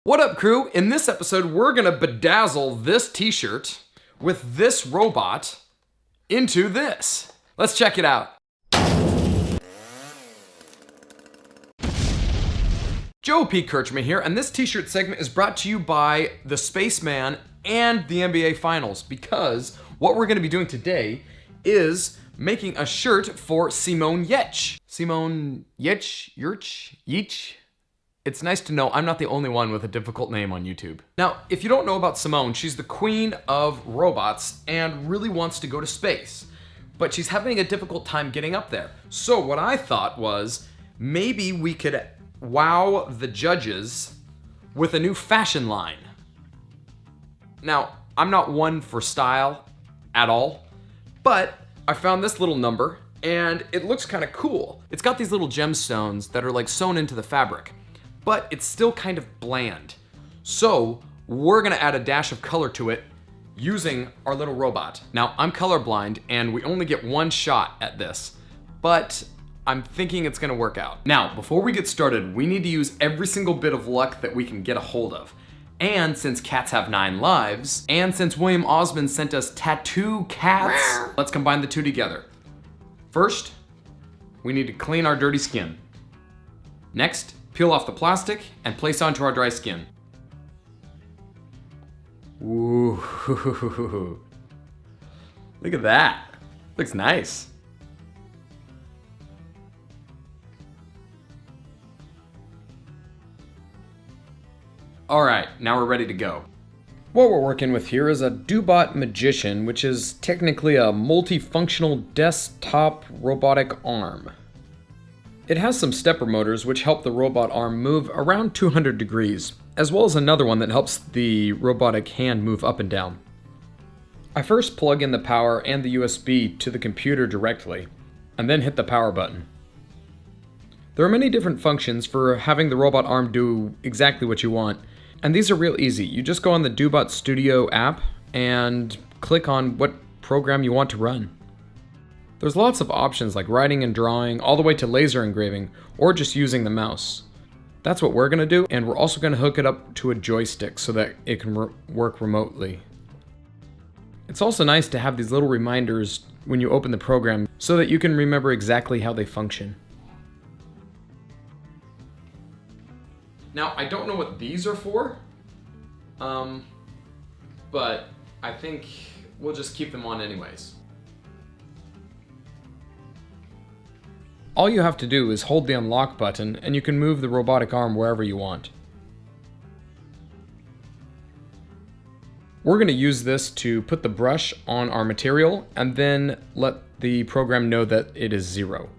What up, crew? In this episode, we're gonna bedazzle this t-shirt with this robot into this. Let's check it out. Joe P. Kirchman here, and this t-shirt segment is brought to you by the Spaceman and the NBA Finals, because what we're gonna be doing today is making a shirt for Simone Giertz. Simone Giertz? It's nice to know I'm not the only one with a difficult name on YouTube. Now, if you don't know about Simone, she's the queen of robots and really wants to go to space. But she's having a difficult time getting up there. So what I thought was, maybe we could wow the judges with a new fashion line. Now, I'm not one for style at all, but I found this little number and it looks kind of cool. It's got these little gemstones that are like sewn into the fabric, but it's still kind of bland. So we're gonna add a dash of color to it using our little robot. Now, I'm colorblind and we only get one shot at this, but I'm thinking it's gonna work out. Now, before we get started, we need to use every single bit of luck that we can get a hold of. And since cats have 9 lives, and since William Osman sent us tattoo cats, let's combine the two together. First, we need to clean our dirty skin. Next, peel off the plastic and place onto our dry skin. Ooh, look at that. Looks nice. All right, now we're ready to go. What we're working with here is a Dobot Magician, which is technically a multifunctional desktop robotic arm. It has some stepper motors which help the robot arm move around 200 degrees, as well as another one that helps the robotic hand move up and down. I first plug in the power and the USB to the computer directly, and then hit the power button. There are many different functions for having the robot arm do exactly what you want, and these are real easy. You just go on the Dobot Studio app and click on what program you want to run. There's lots of options like writing and drawing, all the way to laser engraving, or just using the mouse. That's what we're gonna do, and we're also gonna hook it up to a joystick so that it can work remotely. It's also nice to have these little reminders when you open the program so that you can remember exactly how they function. Now, I don't know what these are for, but I think we'll just keep them on anyways. All you have to do is hold the unlock button and you can move the robotic arm wherever you want. We're going to use this to put the brush on our material and then let the program know that it is 0.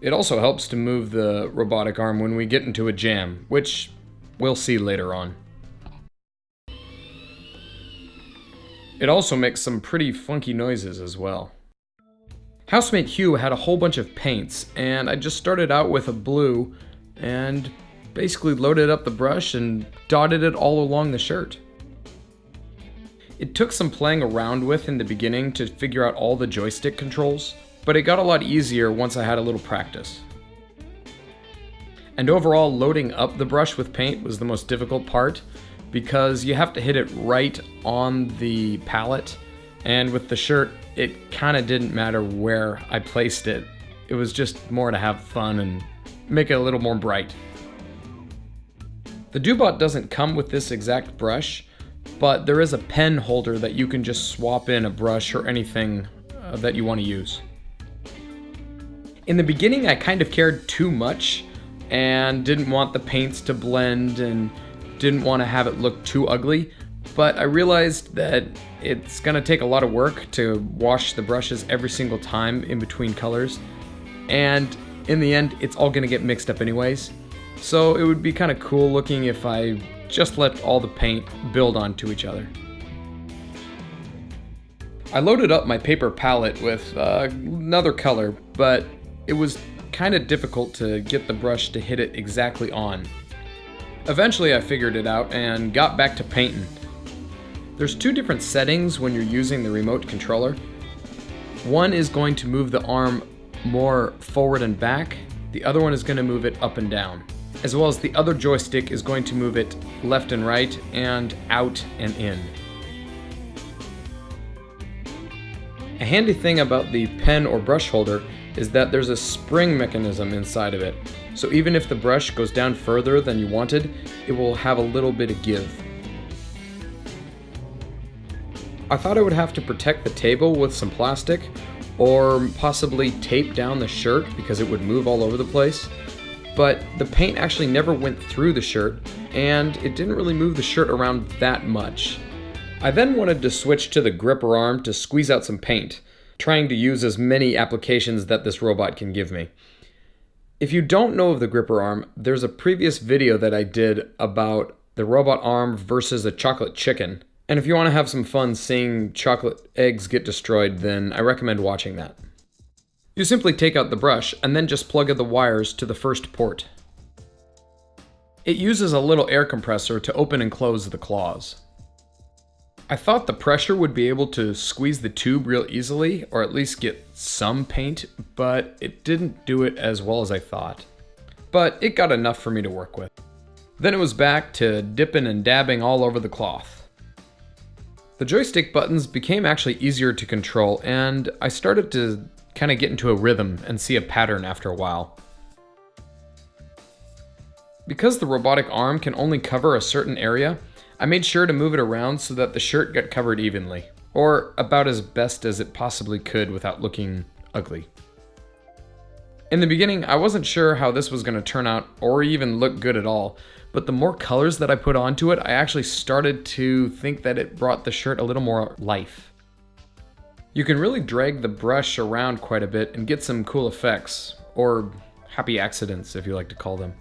It also helps to move the robotic arm when we get into a jam, which we'll see later on. It also makes some pretty funky noises as well. Housemate Hugh had a whole bunch of paints, and I just started out with a blue and basically loaded up the brush and dotted it all along the shirt. It took some playing around with in the beginning to figure out all the joystick controls, but it got a lot easier once I had a little practice. And overall, loading up the brush with paint was the most difficult part because you have to hit it right on the palette, and with the shirt, it kind of didn't matter where I placed it. It was just more to have fun and make it a little more bright. The Dobot doesn't come with this exact brush, but there is a pen holder that you can just swap in a brush or anything that you want to use. In the beginning, I kind of cared too much and didn't want the paints to blend and didn't want to have it look too ugly, but I realized that it's gonna take a lot of work to wash the brushes every single time in between colors, and in the end, it's all gonna get mixed up anyways. So it would be kind of cool looking if I just let all the paint build onto each other. I loaded up my paper palette with another color, but it was kind of difficult to get the brush to hit it exactly on. Eventually I figured it out and got back to painting. There's 2 different settings when you're using the remote controller. One is going to move the arm more forward and back. The other one is going to move it up and down. as well as the other joystick is going to move it left and right and out and in. A handy thing about the pen or brush holder is that there's a spring mechanism inside of it, so even if the brush goes down further than you wanted, it will have a little bit of give. I thought I would have to protect the table with some plastic, or possibly tape down the shirt because it would move all over the place, but the paint actually never went through the shirt, and it didn't really move the shirt around that much. I then wanted to switch to the gripper arm to squeeze out some paint, trying to use as many applications that this robot can give me. If you don't know of the gripper arm, there's a previous video that I did about the robot arm versus a chocolate chicken. And if you want to have some fun seeing chocolate eggs get destroyed, then I recommend watching that. You simply take out the brush and then just plug in the wires to the first port. It uses a little air compressor to open and close the claws. I thought the pressure would be able to squeeze the tube real easily, or at least get some paint, but it didn't do it as well as I thought. But it got enough for me to work with. Then it was back to dipping and dabbing all over the cloth. The joystick buttons became actually easier to control, and I started to kind of get into a rhythm and see a pattern after a while. Because the robotic arm can only cover a certain area, I made sure to move it around so that the shirt got covered evenly, or about as best as it possibly could without looking ugly. In the beginning, I wasn't sure how this was going to turn out or even look good at all, but the more colors that I put onto it, I actually started to think that it brought the shirt a little more life. You can really drag the brush around quite a bit and get some cool effects, or happy accidents if you like to call them.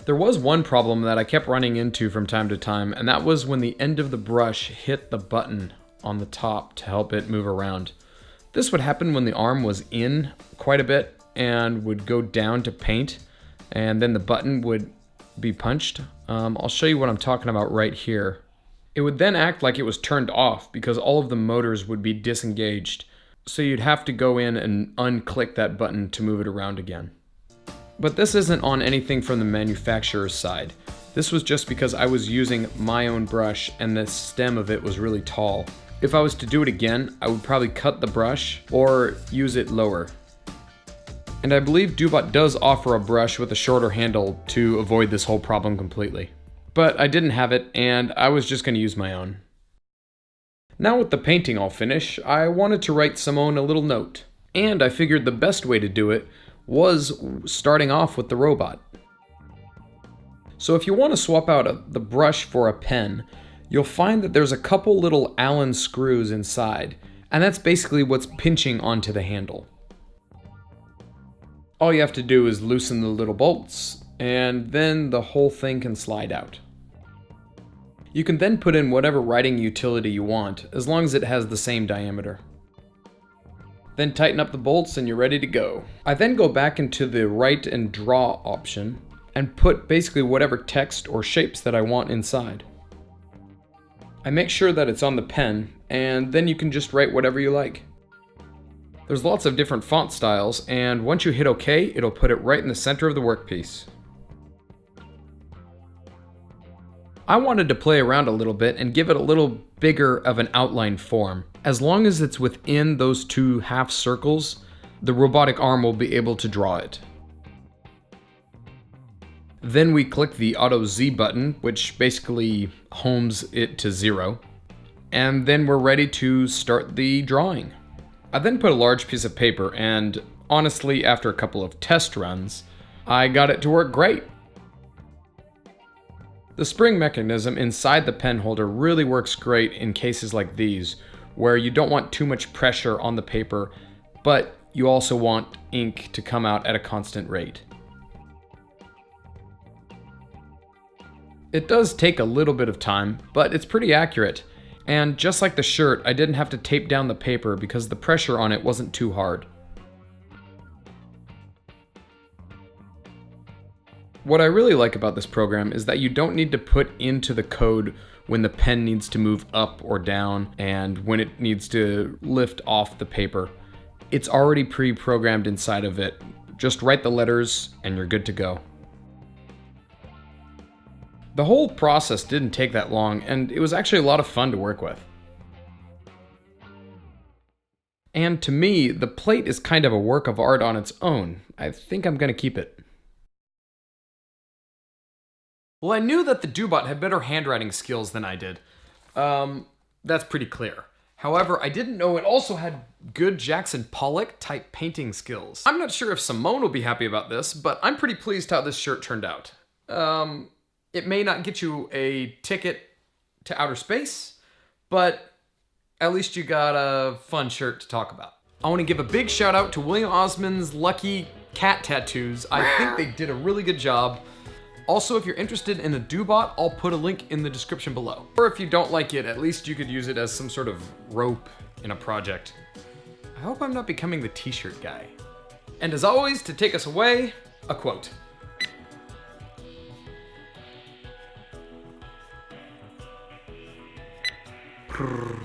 There was one problem that I kept running into from time to time, and that was when the end of the brush hit the button on the top to help it move around. This would happen when the arm was in quite a bit and would go down to paint, and then the button would be punched. I'll show you what I'm talking about right here. It would then act like it was turned off because all of the motors would be disengaged, so you'd have to go in and unclick that button to move it around again. But this isn't on anything from the manufacturer's side. This was just because I was using my own brush and the stem of it was really tall. If I was to do it again, I would probably cut the brush or use it lower. And I believe Dobot does offer a brush with a shorter handle to avoid this whole problem completely. But I didn't have it, and I was just going to use my own. Now with the painting all finished, I wanted to write Simone a little note. And I figured the best way to do it was starting off with the robot. So if you want to swap out the brush for a pen, you'll find that there's a couple little Allen screws inside, and that's basically what's pinching onto the handle. All you have to do is loosen the little bolts, and then the whole thing can slide out. You can then put in whatever writing utility you want, as long as it has the same diameter. Then tighten up the bolts and you're ready to go. I then go back into the write and draw option and put basically whatever text or shapes that I want inside. I make sure that it's on the pen, and then you can just write whatever you like. There's lots of different font styles, and once you hit OK, it'll put it right in the center of the workpiece. I wanted to play around a little bit and give it a little bigger of an outline form. As long as it's within those two half circles, the robotic arm will be able to draw it. Then we click the Auto Z button, which basically homes it to 0. And then we're ready to start the drawing. I then put a large piece of paper, and honestly, after a couple of test runs, I got it to work great. The spring mechanism inside the pen holder really works great in cases like these, where you don't want too much pressure on the paper, but you also want ink to come out at a constant rate. It does take a little bit of time, but it's pretty accurate. And just like the shirt, I didn't have to tape down the paper because the pressure on it wasn't too hard. What I really like about this program is that you don't need to put into the code when the pen needs to move up or down and when it needs to lift off the paper. It's already pre-programmed inside of it just write the letters and you're good to go. The whole process didn't take that long, and it was actually a lot of fun to work with. And to me, the plate is kind of a work of art on its own. I think I'm gonna keep it. Well, I knew that the Dobot had better handwriting skills than I did. That's pretty clear. However, I didn't know it also had good Jackson Pollock type painting skills. I'm not sure if Simone will be happy about this, but I'm pretty pleased how this shirt turned out. It may not get you a ticket to outer space, but at least you got a fun shirt to talk about. I want to give a big shout out to William Osman's lucky cat tattoos. I think they did a really good job. Also, if you're interested in the Dobot, I'll put a link in the description below. Or if you don't like it, at least you could use it as some sort of rope in a project. I hope I'm not becoming the t-shirt guy. And as always, to take us away, a quote. Prrr.